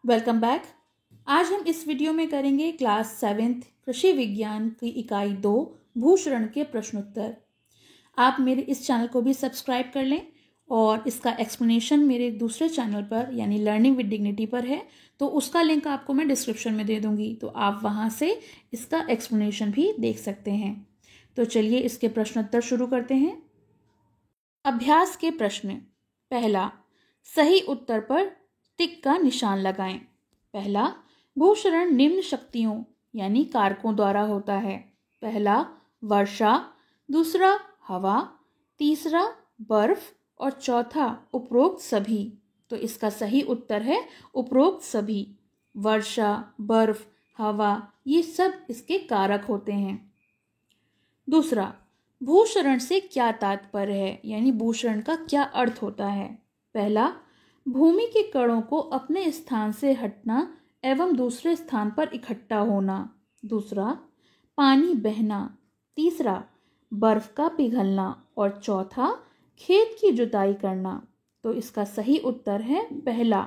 Welcome back. आज हम इस वीडियो में करेंगे क्लास 7th कृषि विज्ञान की इकाई 2 भूशरण के प्रश्नोत्तर। आप मेरे इस चैनल को भी सब्सक्राइब कर लें और इसका एक्सप्लेनेशन मेरे दूसरे चैनल पर यानी लर्निंग विद डिग्निटी पर है, तो उसका लिंक आपको मैं डिस्क्रिप्शन में दे दूंगी, तो आप वहां से इसका एक्सप्लेनेशन भी देख सकते हैं। तो चलिए इसके प्रश्नोत्तर शुरू करते हैं। अभ्यास के प्रश्न। पहला, सही उत्तर पर टिक का निशान लगाएं। पहला, भूशरण निम्न शक्तियों यानी कारकों द्वारा होता है। पहला, वर्षा, दूसरा हवा, तीसरा बर्फ और चौथा उपरोक्त सभी। तो इसका सही उत्तर है उपरोक्त सभी। वर्षा, बर्फ, हवा ये सब इसके कारक होते हैं। दूसरा, भूशरण से क्या तात्पर्य है यानी भूशरण का क्या अर्थ होता है। पहला, भूमि के कणों को अपने स्थान से हटना एवं दूसरे स्थान पर इकट्ठा होना। दूसरा, पानी बहना। तीसरा, बर्फ का पिघलना और चौथा, खेत की जुताई करना। तो इसका सही उत्तर है पहला,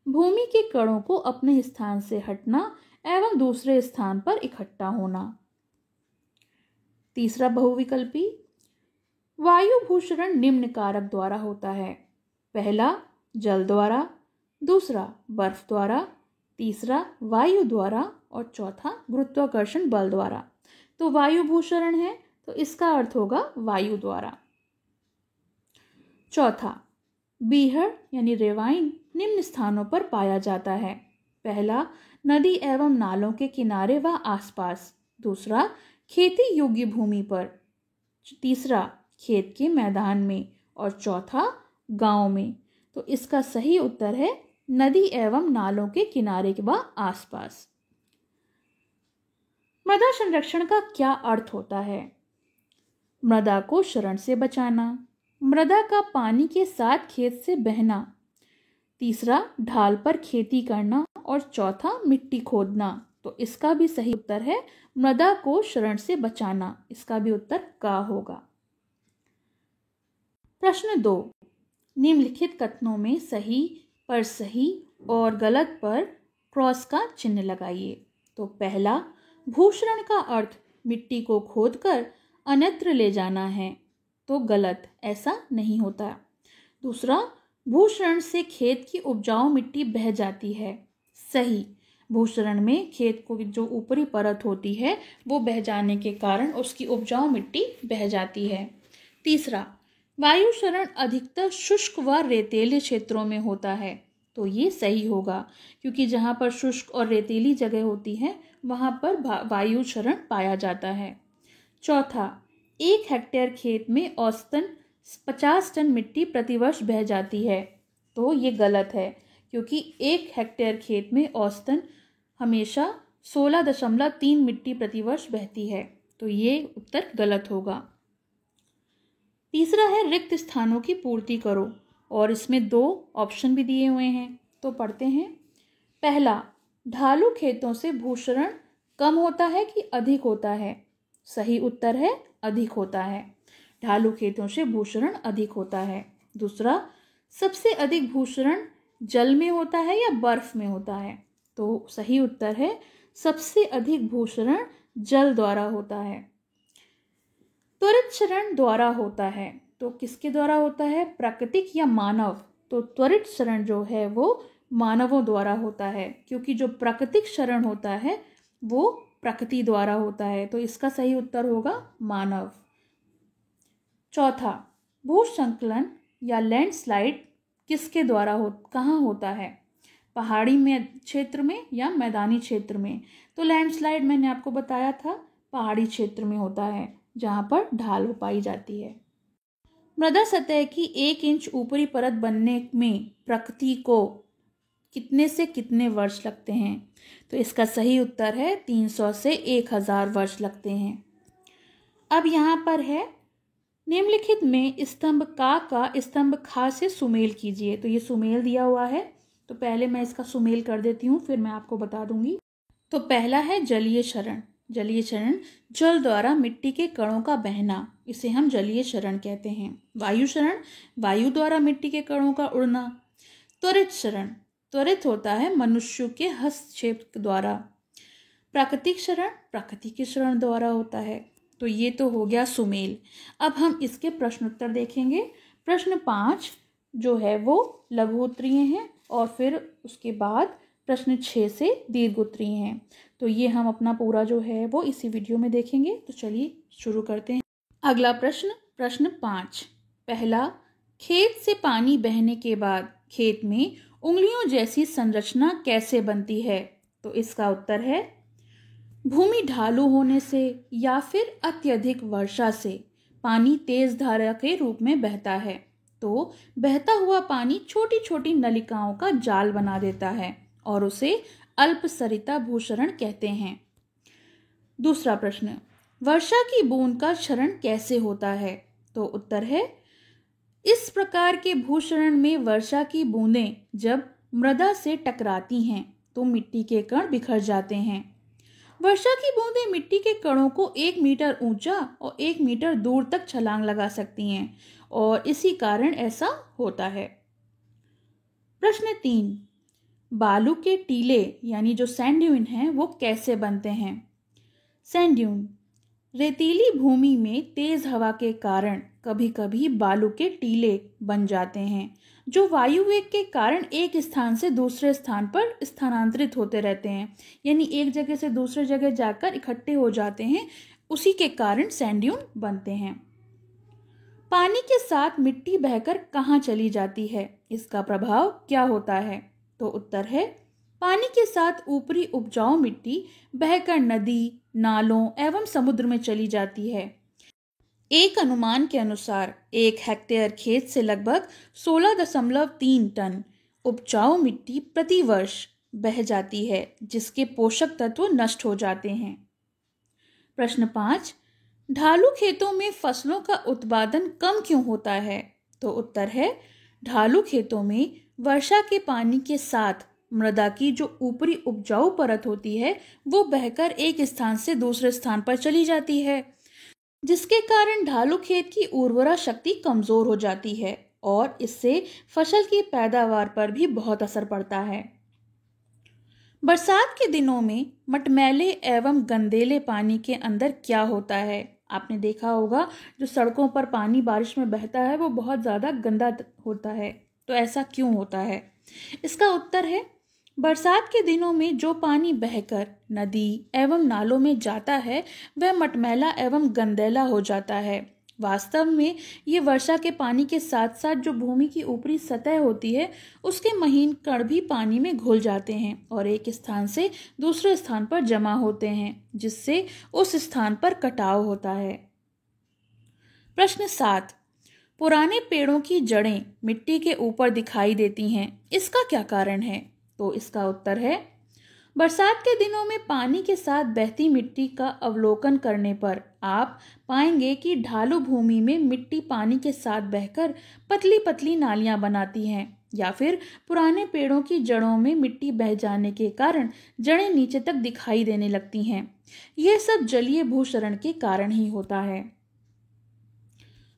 भूमि के कणों को अपने स्थान से हटना एवं दूसरे स्थान पर इकट्ठा होना। तीसरा बहुविकल्पी, वायु भूषण निम्न कारक द्वारा होता है। पहला, जल द्वारा, दूसरा बर्फ द्वारा, तीसरा वायु द्वारा और चौथा गुरुत्वाकर्षण बल द्वारा। तो वायु भूषण है तो इसका अर्थ होगा वायु द्वारा। चौथा, बीहड़ यानी रेवाइन निम्न स्थानों पर पाया जाता है। पहला, नदी एवं नालों के किनारे व आसपास। दूसरा, खेती योग्य भूमि पर। तीसरा, खेत के मैदान में और चौथा गांव में। तो इसका सही उत्तर है नदी एवं नालों के किनारे के व आसपास। मृदा संरक्षण का क्या अर्थ होता है। मृदा को क्षरण से बचाना, मृदा का पानी के साथ खेत से बहना, तीसरा ढाल पर खेती करना और चौथा मिट्टी खोदना। तो इसका भी सही उत्तर है मृदा को क्षरण से बचाना। इसका भी उत्तर का होगा। प्रश्न 2, निम्नलिखित कथनों में सही पर सही और गलत पर क्रॉस का चिन्ह लगाइए। तो पहला, भूशरण का अर्थ मिट्टी को खोदकर अन्यत्र ले जाना है। तो गलत, ऐसा नहीं होता। दूसरा, भूशरण से खेत की उपजाऊ मिट्टी बह जाती है। सही, भूशरण में खेत को जो ऊपरी परत होती है वो बह जाने के कारण उसकी उपजाऊ मिट्टी बह जाती है। तीसरा, वायु क्षरण अधिकतर शुष्क व रेतीले क्षेत्रों में होता है। तो ये सही होगा क्योंकि जहाँ पर शुष्क और रेतीली जगह होती है वहाँ पर वायु क्षरण पाया जाता है। चौथा, 1 हेक्टेयर खेत में औसतन 50 टन मिट्टी प्रतिवर्ष बह जाती है। तो ये गलत है क्योंकि 1 हेक्टेयर खेत में औसतन हमेशा 16.3 मिट्टी प्रतिवर्ष बहती है। तो ये उत्तर गलत होगा। तीसरा है, रिक्त स्थानों की पूर्ति करो और इसमें 2 ऑप्शन भी दिए हुए हैं, तो पढ़ते हैं। पहला, ढालू खेतों से भूशरण कम होता है कि अधिक होता है। सही उत्तर है अधिक होता है। ढालू खेतों से भूशरण अधिक होता है। दूसरा, सबसे अधिक भूशरण जल में होता है या बर्फ में होता है। तो सही उत्तर है सबसे अधिक भूशरण जल द्वारा होता है। त्वरित क्षरण द्वारा होता है। तो किसके द्वारा होता है, प्राकृतिक या मानव। तो त्वरित क्षरण जो है वो मानवों द्वारा होता है क्योंकि जो प्राकृतिक क्षरण होता है वो प्रकृति द्वारा होता है। तो इसका सही उत्तर होगा मानव। चौथा, भूस्खलन या लैंडस्लाइड किसके द्वारा कहाँ होता है, पहाड़ी में क्षेत्र में या मैदानी क्षेत्र में। तो लैंडस्लाइड मैंने आपको बताया था पहाड़ी क्षेत्र में होता है जहाँ पर ढाल पाई जाती है। मृदा सतह की 1 इंच ऊपरी परत बनने में प्रकृति को कितने से कितने वर्ष लगते हैं। तो इसका सही उत्तर है 300 से 1000 वर्ष लगते हैं। अब यहाँ पर है, निम्नलिखित में स्तंभ का स्तंभ खा से सुमेल कीजिए। तो ये सुमेल दिया हुआ है, तो पहले मैं इसका सुमेल कर देती हूँ फिर मैं आपको बता दूंगी। तो पहला है जलीय क्षरण। जलीय क्षरण जल द्वारा मिट्टी के कणों का बहना, इसे हम जलीय क्षरण कहते हैं। वायु क्षरण वायु द्वारा मिट्टी के कणों का उड़ना। त्वरित क्षरण त्वरित होता है मनुष्यों के हस्तक्षेप द्वारा। प्राकृतिक क्षरण प्रकृति के क्षरण द्वारा होता है। तो ये तो हो गया सुमेल। अब हम इसके प्रश्नोत्तर देखेंगे। प्रश्न 5 जो है वो लघु उत्तरीय हैं और फिर उसके बाद प्रश्न 6 से दीर्घ उत्तरीय हैं। तो ये हम अपना पूरा जो है वो इसी वीडियो में देखेंगे। तो चलिए शुरू करते हैं। अगला प्रश्न 5। पहला, खेत से पानी बहने के बाद खेत में उंगलियों जैसी संरचना कैसे बनती है? तो इसका उत्तर है भूमि ढालू होने से या फिर अत्यधिक वर्षा से पानी तेज धारा के रूप में बहता है। तो बहता हुआ पानी छोटी छोटी नलिकाओं का जाल बना देता है और उसे अल्पसरिता भूक्षरण कहते हैं। दूसरा प्रश्न, वर्षा की बूंद का क्षरण कैसे होता है? तो उत्तर है इस प्रकार के भूक्षरण में वर्षा की बूंदें जब मृदा से टकराती हैं तो मिट्टी के कण बिखर जाते हैं। वर्षा की बूंदें मिट्टी के कणों को 1 मीटर ऊंचा और 1 मीटर दूर तक छलांग लगा सकती हैं और इसी कारण ऐसा होता है। प्रश्न 3, बालू के टीले यानी जो सैंड ड्यून हैं वो कैसे बनते हैं? सैंड ड्यून रेतीली भूमि में तेज हवा के कारण कभी कभी बालू के टीले बन जाते हैं जो वायु वेग के कारण एक स्थान से दूसरे स्थान पर स्थानांतरित होते रहते हैं, यानी एक जगह से दूसरे जगह जाकर इकट्ठे हो जाते हैं। उसी के कारण सैंड ड्यून बनते हैं। पानी के साथ मिट्टी बहकर कहाँ चली जाती है? इसका प्रभाव क्या होता है? तो उत्तर है पानी के साथ ऊपरी उपजाऊ मिट्टी बहकर नदी, नालों एवं समुद्र में चली जाती है। एक अनुमान के अनुसार 1 हेक्टेयर खेत से लगभग 16.3 टन उपजाऊ मिट्टी प्रति वर्ष बह जाती है जिसके पोषक तत्व नष्ट हो जाते हैं। प्रश्न 5, ढालू खेतों में फसलों का उत्पादन कम क्यों होता है? तो उत्तर है ढालू खेतों में वर्षा के पानी के साथ मृदा की जो ऊपरी उपजाऊ परत होती है वो बहकर एक स्थान से दूसरे स्थान पर चली जाती है, जिसके कारण ढालू खेत की उर्वरा शक्ति कमजोर हो जाती है और इससे फसल की पैदावार पर भी बहुत असर पड़ता है। बरसात के दिनों में मटमैले एवं गंदेले पानी के अंदर क्या होता है? आपने देखा होगा जो सड़कों पर पानी बारिश में बहता है वो बहुत ज्यादा गंदा होता है। तो ऐसा क्यों होता है? इसका उत्तर है बरसात के दिनों में जो पानी बहकर नदी एवं नालों में जाता है वह मटमैला एवं गंदेला हो जाता है। वास्तव में ये वर्षा के पानी के साथ साथ जो भूमि की ऊपरी सतह होती है उसके महीन कण भी पानी में घुल जाते हैं और एक स्थान से दूसरे स्थान पर जमा होते हैं, जिससे उस स्थान पर कटाव होता है। प्रश्न 7, पुराने पेड़ों की जड़ें मिट्टी के ऊपर दिखाई देती हैं, इसका क्या कारण है? तो इसका उत्तर है बरसात के दिनों में पानी के साथ बहती मिट्टी का अवलोकन करने पर आप पाएंगे कि ढालू भूमि में मिट्टी पानी के साथ बहकर पतली पतली नालियां बनाती हैं, या फिर पुराने पेड़ों की जड़ों में मिट्टी बह जाने के कारण जड़ें नीचे तक दिखाई देने लगती हैं। यह सब जलीय भूक्षरण के कारण ही होता है।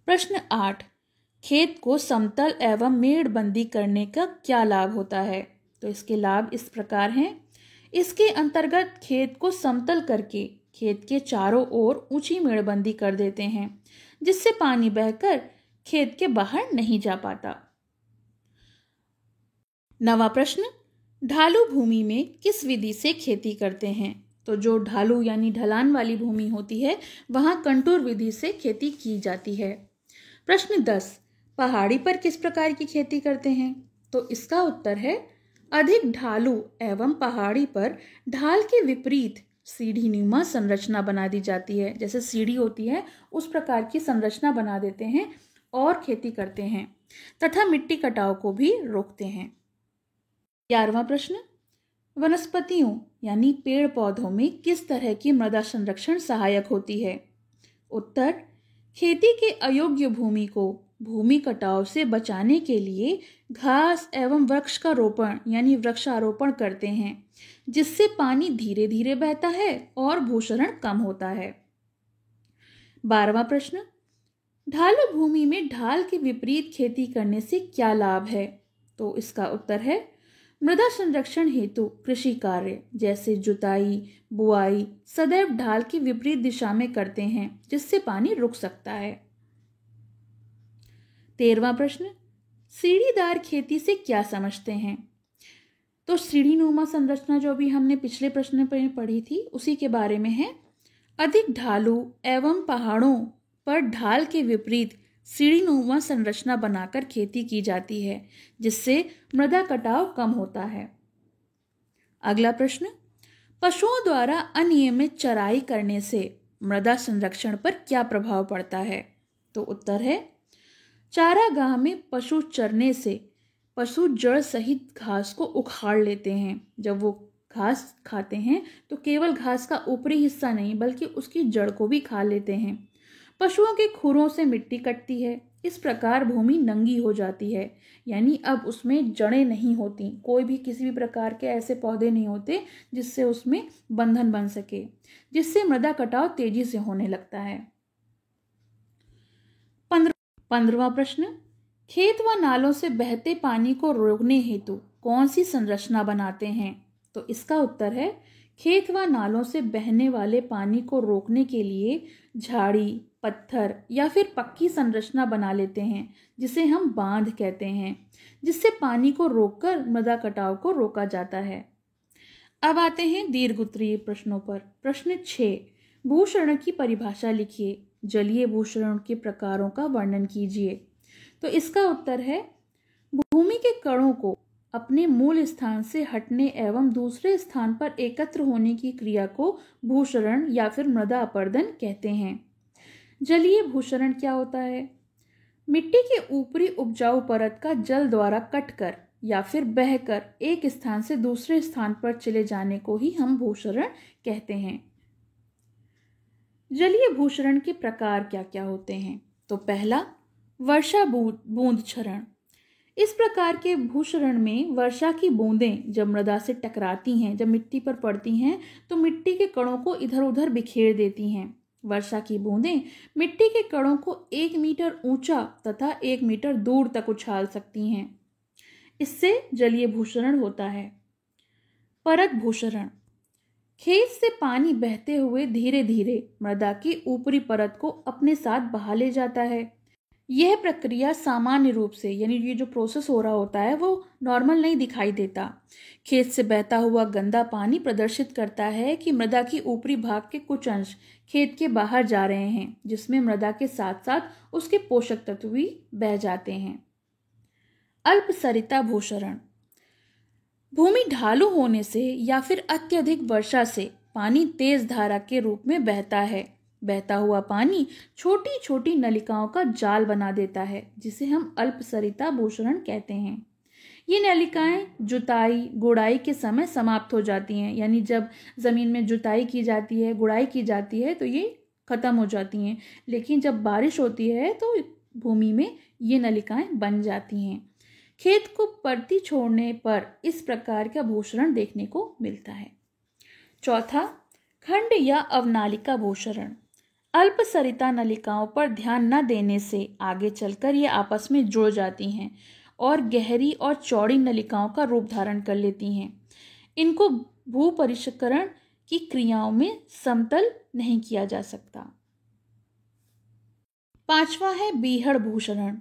प्रश्न 8, खेत को समतल एवं मेड़बंदी करने का क्या लाभ होता है? तो इसके लाभ इस प्रकार हैं। इसके अंतर्गत खेत को समतल करके खेत के चारों ओर ऊंची मेड़बंदी कर देते हैं, जिससे पानी बहकर खेत के बाहर नहीं जा पाता। 9वां प्रश्न, ढालू भूमि में किस विधि से खेती करते हैं? तो जो ढालू यानी ढलान वाली भूमि होती है वहां कंटूर विधि से खेती की जाती है। प्रश्न 10, पहाड़ी पर किस प्रकार की खेती करते हैं? तो इसका उत्तर है अधिक ढालू एवं पहाड़ी पर ढाल के विपरीत सीढ़ी नुमा संरचना बना दी जाती है। जैसे सीढ़ी होती है उस प्रकार की संरचना बना देते हैं और खेती करते हैं तथा मिट्टी कटाव को भी रोकते हैं। 11वां प्रश्न, वनस्पतियों यानी पेड़ पौधों में किस तरह की मृदा संरक्षण सहायक होती है? उत्तर, खेती के अयोग्य भूमि को भूमि कटाव से बचाने के लिए घास एवं वृक्ष का रोपण यानी वृक्षारोपण करते हैं, जिससे पानी धीरे धीरे बहता है और भूक्षरण कम होता है। 12वां प्रश्न, ढालू भूमि में ढाल के विपरीत खेती करने से क्या लाभ है? तो इसका उत्तर है मृदा संरक्षण हेतु कृषि कार्य जैसे जुताई, बुआई सदैव ढाल की विपरीत दिशा में करते हैं, जिससे पानी रुक सकता है। 13वां प्रश्न, सीढ़ीदार खेती से क्या समझते हैं? तो सीढ़ीनुमा संरचना जो भी हमने पिछले प्रश्न में पढ़ी थी उसी के बारे में है। अधिक ढालू एवं पहाड़ों पर ढाल के विपरीत सीढ़ीनुमा संरचना बनाकर खेती की जाती है, जिससे मृदा कटाव कम होता है। अगला प्रश्न, पशुओं द्वारा अनियमित चराई करने से मृदा संरक्षण पर क्या प्रभाव पड़ता है? तो उत्तर है, चारागाह में पशु चरने से पशु जड़ सहित घास को उखाड़ लेते हैं। जब वो घास खाते हैं तो केवल घास का ऊपरी हिस्सा नहीं बल्कि उसकी जड़ को भी खा लेते हैं। पशुओं के खुरों से मिट्टी कटती है। इस प्रकार भूमि नंगी हो जाती है, यानी अब उसमें जड़ें नहीं होती, कोई भी किसी भी प्रकार के ऐसे पौधे नहीं होते जिससे उसमें बंधन बन सके, जिससे मृदा कटाव तेजी से होने लगता है। 15वां प्रश्न, खेत व नालों से बहते पानी को रोकने हेतु कौन सी संरचना बनाते हैं? तो इसका उत्तर है, खेत व नालों से बहने वाले पानी को रोकने के लिए झाड़ी, पत्थर या फिर पक्की संरचना बना लेते हैं, जिसे हम बांध कहते हैं, जिससे पानी को रोककर मृदा कटाव को रोका जाता है। अब आते हैं दीर्घ उत्तरीय प्रश्नों पर। प्रश्न 6, भूक्षरण की परिभाषा लिखिए। जलीय भूक्षरण के प्रकारों का वर्णन कीजिए। तो इसका उत्तर है, भूमि के कणों को अपने मूल स्थान से हटने एवं दूसरे स्थान पर एकत्र होने की क्रिया को भूक्षरण या फिर मृदा अपरदन कहते हैं। जलीय भूक्षरण क्या होता है? मिट्टी के ऊपरी उपजाऊ परत का जल द्वारा कटकर या फिर बहकर एक स्थान से दूसरे स्थान पर चले जाने को ही हम भूक्षरण कहते हैं। जलीय भूक्षरण के प्रकार क्या क्या होते हैं? तो पहला, वर्षा बूंद क्षरण। इस प्रकार के भूक्षरण में वर्षा की बूंदें जब मृदा से टकराती हैं, जब मिट्टी पर पड़ती हैं, तो मिट्टी के कणों को इधर उधर बिखेर देती हैं। वर्षा की बूंदें मिट्टी के कणों को 1 मीटर ऊंचा तथा 1 मीटर दूर तक उछाल सकती हैं। इससे जलीय भूक्षरण होता है। परत भूक्षरण, खेत से पानी बहते हुए धीरे धीरे मृदा की ऊपरी परत को अपने साथ बहा ले जाता है। यह प्रक्रिया सामान्य रूप से, यानी ये जो प्रोसेस हो रहा होता है वो नॉर्मल नहीं दिखाई देता। खेत से बहता हुआ गंदा पानी प्रदर्शित करता है कि मृदा की ऊपरी भाग के कुछ अंश खेत के बाहर जा रहे हैं, जिसमें मृदा के साथ साथ उसके पोषक तत्व भी बह जाते हैं। अल्पसरिता भूक्षरण, भूमि ढालू होने से या फिर अत्यधिक वर्षा से पानी तेज धारा के रूप में बहता है। बहता हुआ पानी छोटी छोटी नलिकाओं का जाल बना देता है, जिसे हम अल्पसरिता भूक्षरण कहते हैं। ये नलिकाएं जुताई गुड़ाई के समय समाप्त हो जाती हैं, यानी जब जमीन में जुताई की जाती है, गुड़ाई की जाती है तो ये खत्म हो जाती हैं, लेकिन जब बारिश होती है तो भूमि में ये नलिकाएं बन जाती हैं। खेत को परती छोड़ने पर इस प्रकार का भूक्षरण देखने को मिलता है। चौथा, खंड या अवनालिका भूक्षरण। अल्पसरिता नलिकाओं पर ध्यान न देने से आगे चलकर ये आपस में जुड़ जाती हैं और गहरी और चौड़ी नलिकाओं का रूप धारण कर लेती हैं। इनको भू परिष्करण की क्रियाओं में समतल नहीं किया जा सकता। पांचवा है बीहड़ भूक्षरण।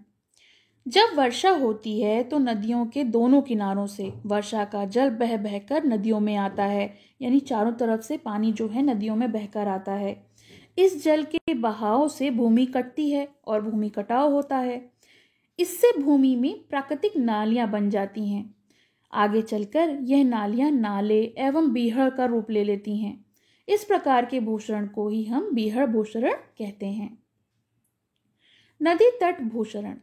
जब वर्षा होती है तो नदियों के दोनों किनारों से वर्षा का जल बह बहकर नदियों में आता है, यानी चारों तरफ से पानी जो है नदियों में बहकर आता है। इस जल के बहाव से भूमि कटती है और भूमि कटाव होता है। इससे भूमि में प्राकृतिक नालियां बन जाती हैं। आगे चलकर यह नालियां नाले एवं बीहड़ का रूप ले लेती हैं। इस प्रकार के भूक्षरण को ही हम बीहड़ भूक्षरण कहते हैं। नदी तट भूक्षरण,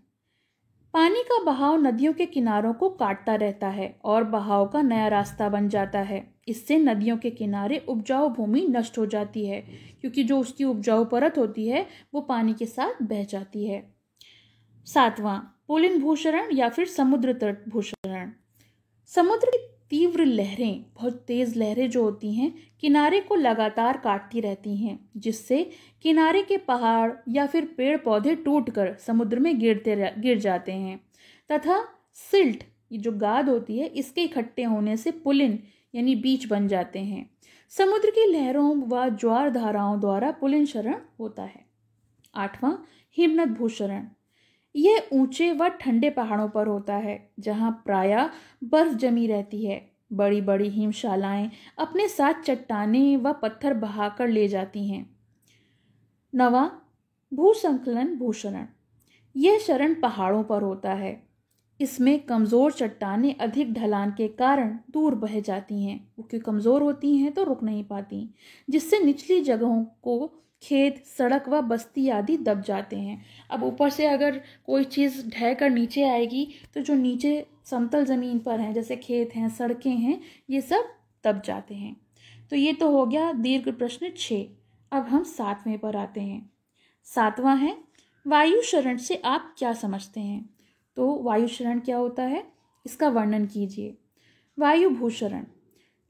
पानी का बहाव नदियों के किनारों को काटता रहता है और बहाव का नया रास्ता बन जाता है। इससे नदियों के किनारे उपजाऊ भूमि नष्ट हो जाती है, क्योंकि जो उसकी उपजाऊ परत होती है वो पानी के साथ बह जाती है। सातवां, पुलिन भूक्षरण या फिर समुद्र तट भूक्षरण। समुद्र की तीव्र लहरें, बहुत तेज लहरें जो होती हैं, किनारे को लगातार काटती रहती हैं, जिससे किनारे के पहाड़ या फिर पेड़ पौधे टूटकर समुद्र में गिर जाते हैं तथा सिल्ट ये जो गाद होती है इसके इकट्ठे होने से पुलिन यानी बीच बन जाते हैं। समुद्र की लहरों व ज्वार धाराओं द्वारा पुलिन क्षरण होता है। 8वां, हिमनद भूक्षरण। यह ऊंचे व ठंडे पहाड़ों पर होता है जहां प्रायः बर्फ जमी रहती है। बड़ी बड़ी हिमशालाएं अपने साथ चट्टानें व पत्थर बहाकर ले जाती हैं। 9वां, भूसंकलन भूक्षरण। यह क्षरण पहाड़ों पर होता है। इसमें कमज़ोर चट्टानें अधिक ढलान के कारण दूर बह जाती हैं, क्योंकि कमज़ोर होती हैं तो रुक नहीं पाती, जिससे निचली जगहों को खेत, सड़क व बस्ती आदि दब जाते हैं। अब ऊपर से अगर कोई चीज़ ढह कर नीचे आएगी तो जो नीचे समतल ज़मीन पर हैं जैसे खेत हैं, सड़कें हैं, ये सब दब जाते हैं। तो ये तो हो गया दीर्घ प्रश्न 6। अब हम 7वें पर आते हैं। 7वां है वायु क्षरण से आप क्या समझते हैं। तो वायु क्षरण क्या होता है, इसका वर्णन कीजिए। वायु भूक्षरण।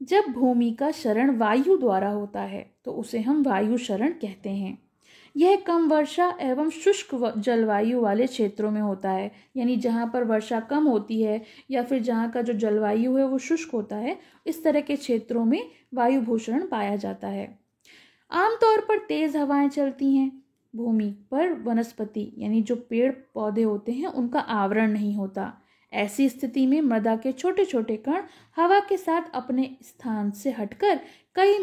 जब भूमि का क्षरण वायु द्वारा होता है तो उसे हम वायु क्षरण कहते हैं। यह कम वर्षा एवं शुष्क जलवायु वाले क्षेत्रों में होता है, यानी जहाँ पर वर्षा कम होती है या फिर जहाँ का जो जलवायु है वो शुष्क होता है, इस तरह के क्षेत्रों में वायु भूषण पाया जाता है। आमतौर पर तेज हवाएं चलती हैं। भूमि पर वनस्पति यानी जो पेड़ पौधे होते हैं उनका आवरण नहीं होता। ऐसी स्थिति में मृदा के छोटे छोटे कण हवा के साथ अपने स्थान से हटकर कई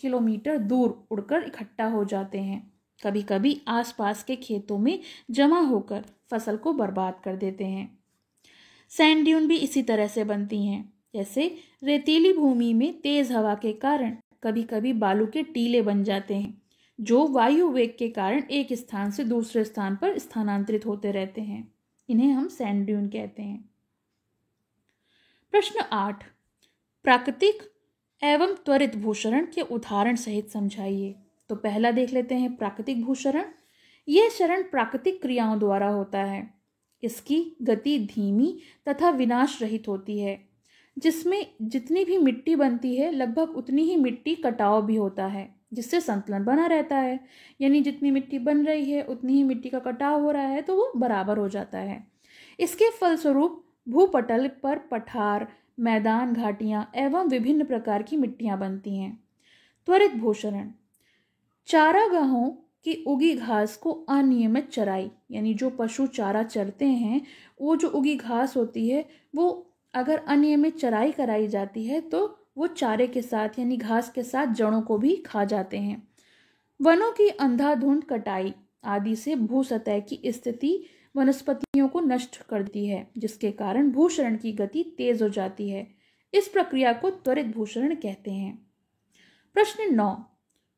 किलोमीटर दूर उड़कर इकट्ठा हो जाते हैं। कभी कभी आसपास के खेतों में जमा होकर फसल को बर्बाद कर देते हैं। सैंड ड्यून भी इसी तरह से बनती हैं। जैसे रेतीली भूमि में तेज हवा के कारण कभी कभी बालू के टीले बन जाते हैं, जो वायु वेग के कारण एक स्थान से दूसरे स्थान पर स्थानांतरित होते रहते हैं। इन्हें हम सैंड ड्यून कहते हैं। प्रश्न 8, प्राकृतिक एवं त्वरित भूक्षरण के उदाहरण सहित समझाइए। तो पहला देख लेते हैं प्राकृतिक भूक्षरण। यह क्षरण प्राकृतिक क्रियाओं द्वारा होता है। इसकी गति धीमी तथा विनाश रहित होती है। जिसमें जितनी भी मिट्टी बनती है लगभग उतनी ही मिट्टी कटाव भी होता है, जिससे संतुलन बना रहता है। यानी जितनी मिट्टी बन रही है उतनी ही मिट्टी का कटाव हो रहा है तो वो बराबर हो जाता है। इसके फलस्वरूप भूपटल पर पठार, मैदान, घाटियां एवं विभिन्न प्रकार की मिट्टियां बनती हैं। त्वरित भूक्षरण। चारागाहों की उगी घास को अनियमित चराई, यानी जो पशु चारा चरते हैं वो जो उगी घास होती है वो अगर अनियमित चराई कराई जाती है तो वो चारे के साथ यानी घास के साथ जड़ों को भी खा जाते हैं। वनों की अंधाधुंध कटाई आदि से भूसतह की स्थिति वनस्पतियों को नष्ट करती है, जिसके कारण भूक्षरण की गति तेज हो जाती है। इस प्रक्रिया को त्वरित भूक्षरण कहते हैं। प्रश्न 9,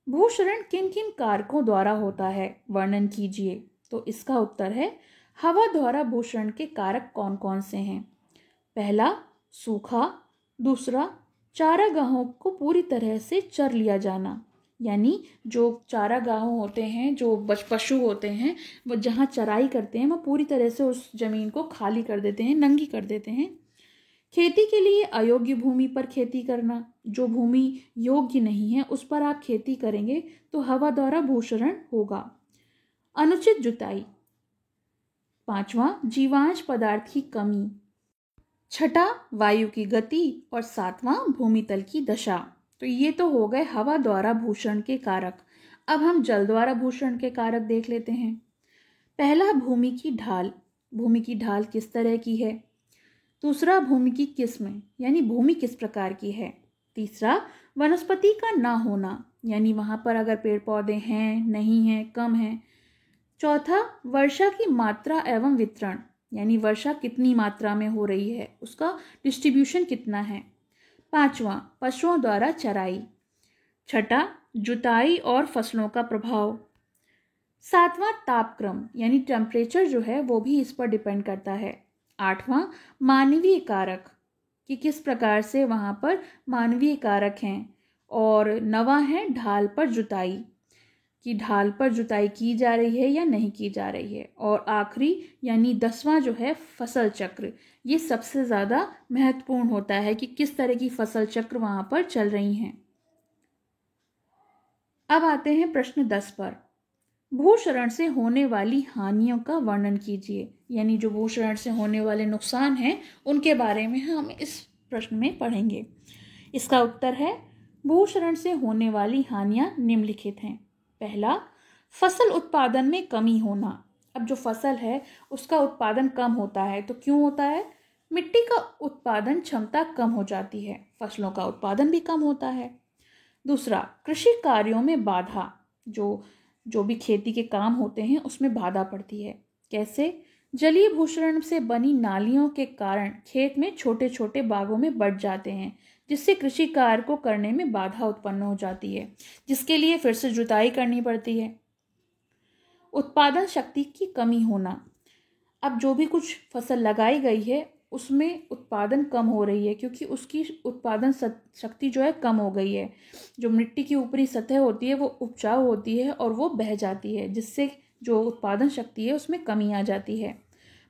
भूक्षरण किन किन कारकों द्वारा होता है, वर्णन कीजिए। तो इसका उत्तर है हवा द्वारा भूक्षरण के कारक कौन कौन से हैं। पहला, सूखा। दूसरा, चारागाहों को पूरी तरह से चर लिया जाना, यानी जो चारागाहों होते हैं, जो पशु होते हैं, वो जहाँ चराई करते हैं वो पूरी तरह से उस जमीन को खाली कर देते हैं, नंगी कर देते हैं। खेती के लिए अयोग्य भूमि पर खेती करना, जो भूमि योग्य नहीं है उस पर आप खेती करेंगे तो हवा द्वारा भूक्षरण होगा। अनुचित जुताई। 5वां, जीवांश पदार्थ की कमी। 6ठा, वायु की गति। और 7वां, भूमि तल की दशा। तो ये तो हो गए हवा द्वारा भूषण के कारक। अब हम जल द्वारा भूषण के कारक देख लेते हैं। पहला, भूमि की ढाल। भूमि की ढाल किस तरह की है। दूसरा, भूमि की किस्म, यानी भूमि किस प्रकार की है। तीसरा, वनस्पति का ना होना, यानी वहां पर अगर पेड़ पौधे हैं, नहीं हैं, कम हैं। चौथा, वर्षा की मात्रा एवं वितरण, यानी वर्षा कितनी मात्रा में हो रही है, उसका डिस्ट्रीब्यूशन कितना है। 5वां, पशुओं द्वारा चराई। 6ठा, जुताई और फसलों का प्रभाव। 7वां, तापक्रम, यानी टेम्परेचर जो है वो भी इस पर डिपेंड करता है। 8वां, मानवीय कारक, कि किस प्रकार से वहाँ पर मानवीय कारक हैं। और 9वां है ढाल पर जुताई, कि ढाल पर जुताई की जा रही है या नहीं की जा रही है। और आखिरी यानी 10वां जो है फसल चक्र, ये सबसे ज़्यादा महत्वपूर्ण होता है कि किस तरह की फसल चक्र वहाँ पर चल रही हैं। अब आते हैं प्रश्न 10 पर। भूक्षरण से होने वाली हानियों का वर्णन कीजिए। यानी जो भूक्षरण से होने वाले नुकसान हैं उनके बारे में हम इस प्रश्न में पढ़ेंगे। इसका उत्तर है भूक्षरण से होने वाली हानियां निम्नलिखित हैं। पहला, फसल उत्पादन में कमी होना। अब जो फसल है उसका उत्पादन कम होता है तो क्यों होता है? मिट्टी का उत्पादन क्षमता कम हो जाती है, फसलों का उत्पादन भी कम होता है। दूसरा, कृषि कार्यों में बाधा। जो भी खेती के काम होते हैं उसमें बाधा पड़ती है। कैसे? जलीय भूषण से बनी नालियों के कारण खेत में छोटे छोटे बागों में बढ़ जाते हैं, जिससे कृषि कार्य को करने में बाधा उत्पन्न हो जाती है, जिसके लिए फिर से जुताई करनी पड़ती है। उत्पादन शक्ति की कमी होना। अब जो भी कुछ फसल लगाई गई है उसमें उत्पादन कम हो रही है, क्योंकि उसकी उत्पादन शक्ति जो है कम हो गई है। जो मिट्टी की ऊपरी सतह होती है वो उपजाऊ होती है और वो बह जाती है, जिससे जो उत्पादन शक्ति है उसमें कमी आ जाती है।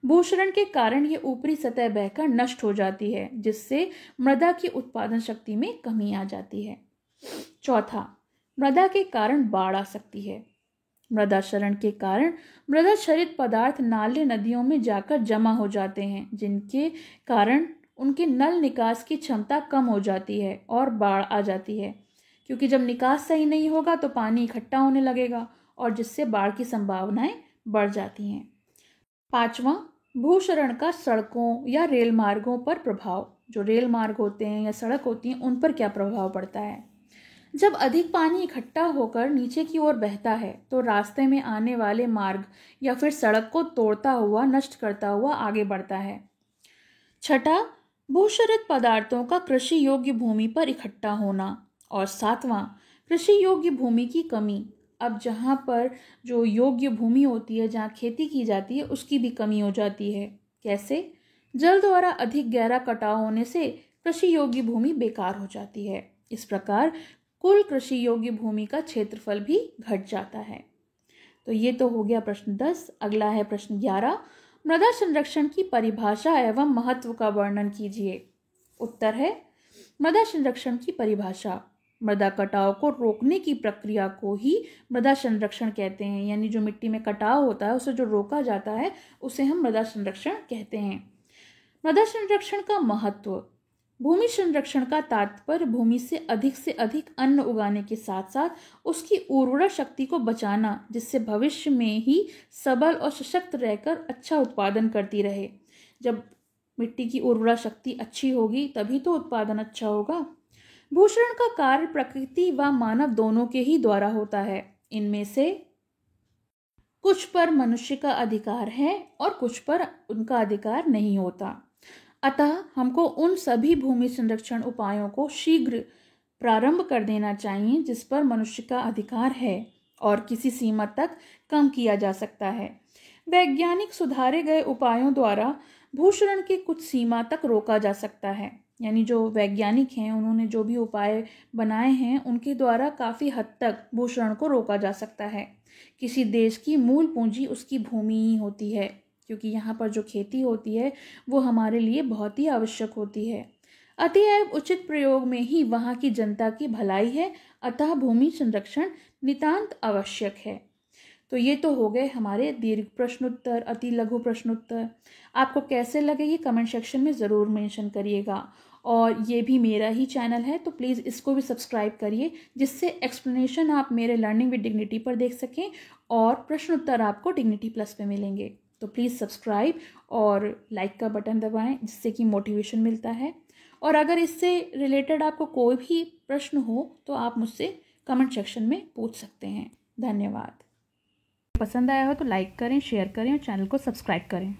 भूक्षरण के कारण ये ऊपरी सतह बहकर नष्ट हो जाती है, जिससे मृदा की उत्पादन शक्ति में कमी आ जाती है। चौथा, मृदा के कारण बाढ़ आ सकती है। मृदा क्षरण के कारण मृदा क्षरित पदार्थ नाले नदियों में जाकर जमा हो जाते हैं, जिनके कारण उनके नल निकास की क्षमता कम हो जाती है और बाढ़ आ जाती है, क्योंकि जब निकास सही नहीं होगा तो पानी इकट्ठा होने लगेगा और जिससे बाढ़ की संभावनाएं बढ़ जाती हैं। पांचवा, भूक्षरण का सड़कों या रेल मार्गों पर प्रभाव। जो रेल मार्ग होते हैं या सड़क होती हैं उन पर क्या प्रभाव पड़ता है? जब अधिक पानी इकट्ठा होकर नीचे की ओर बहता है तो रास्ते में आने वाले मार्ग या फिर सड़क को तोड़ता हुआ, नष्ट करता हुआ आगे बढ़ता है। छठा, भूक्षरित पदार्थों का कृषि योग्य भूमि पर इकट्ठा होना। और सातवां, कृषि योग्य भूमि की कमी। अब जहाँ पर जो योग्य भूमि होती है, जहाँ खेती की जाती है, उसकी भी कमी हो जाती है। कैसे? जल द्वारा अधिक गहरा कटाव होने से कृषि योग्य भूमि बेकार हो जाती है। इस प्रकार कुल कृषि योग्य भूमि का क्षेत्रफल भी घट जाता है। तो ये तो हो गया प्रश्न 10। अगला है प्रश्न 11। मृदा संरक्षण की परिभाषा एवं महत्व का वर्णन कीजिए। उत्तर है मृदा संरक्षण की परिभाषा। मृदा कटाव को रोकने की प्रक्रिया को ही मृदा संरक्षण कहते हैं। यानी जो मिट्टी में कटाव होता है उसे जो रोका जाता है उसे हम मृदा संरक्षण कहते हैं। मृदा संरक्षण का महत्व। भूमि संरक्षण का तात्पर्य भूमि से अधिक अन्न उगाने के साथ साथ उसकी उर्वरा शक्ति को बचाना, जिससे भविष्य में ही सबल और सशक्त रहकर अच्छा उत्पादन करती रहे। जब मिट्टी की उर्वरा शक्ति अच्छी होगी तभी तो उत्पादन अच्छा होगा। भूक्षरण का कार्य प्रकृति व मानव दोनों के ही द्वारा होता है। इनमें से कुछ पर मनुष्य का अधिकार है और कुछ पर उनका अधिकार नहीं होता। अतः हमको उन सभी भूमि संरक्षण उपायों को शीघ्र प्रारंभ कर देना चाहिए जिस पर मनुष्य का अधिकार है और किसी सीमा तक कम किया जा सकता है। वैज्ञानिक सुधारे गए उपायों द्वारा भूक्षरण के कुछ सीमा तक रोका जा सकता है। यानी जो वैज्ञानिक हैं उन्होंने जो भी उपाय बनाए हैं उनके द्वारा काफ़ी हद तक भूक्षरण को रोका जा सकता है। किसी देश की मूल पूंजी उसकी भूमि ही होती है, क्योंकि यहाँ पर जो खेती होती है वो हमारे लिए बहुत ही आवश्यक होती है। अतएव उचित प्रयोग में ही वहाँ की जनता की भलाई है, अतः भूमि संरक्षण नितांत आवश्यक है। तो ये तो हो गए हमारे दीर्घ प्रश्नोत्तर, अति लघु प्रश्नोत्तर। आपको कैसे लगे ये कमेंट सेक्शन में ज़रूर मेंशन करिएगा। और ये भी मेरा ही चैनल है तो प्लीज़ इसको भी सब्सक्राइब करिए, जिससे एक्सप्लेनेशन आप मेरे लर्निंग विद डिग्निटी पर देख सकें और प्रश्नोत्तर आपको डिग्निटी प्लस पे मिलेंगे। तो प्लीज़ सब्सक्राइब और लाइक का बटन दबाएं, जिससे कि मोटिवेशन मिलता है। और अगर इससे रिलेटेड आपको कोई भी प्रश्न हो तो आप मुझसे कमेंट सेक्शन में पूछ सकते हैं। धन्यवाद। पसंद आया हो तो लाइक करें, शेयर करें और चैनल को सब्सक्राइब करें।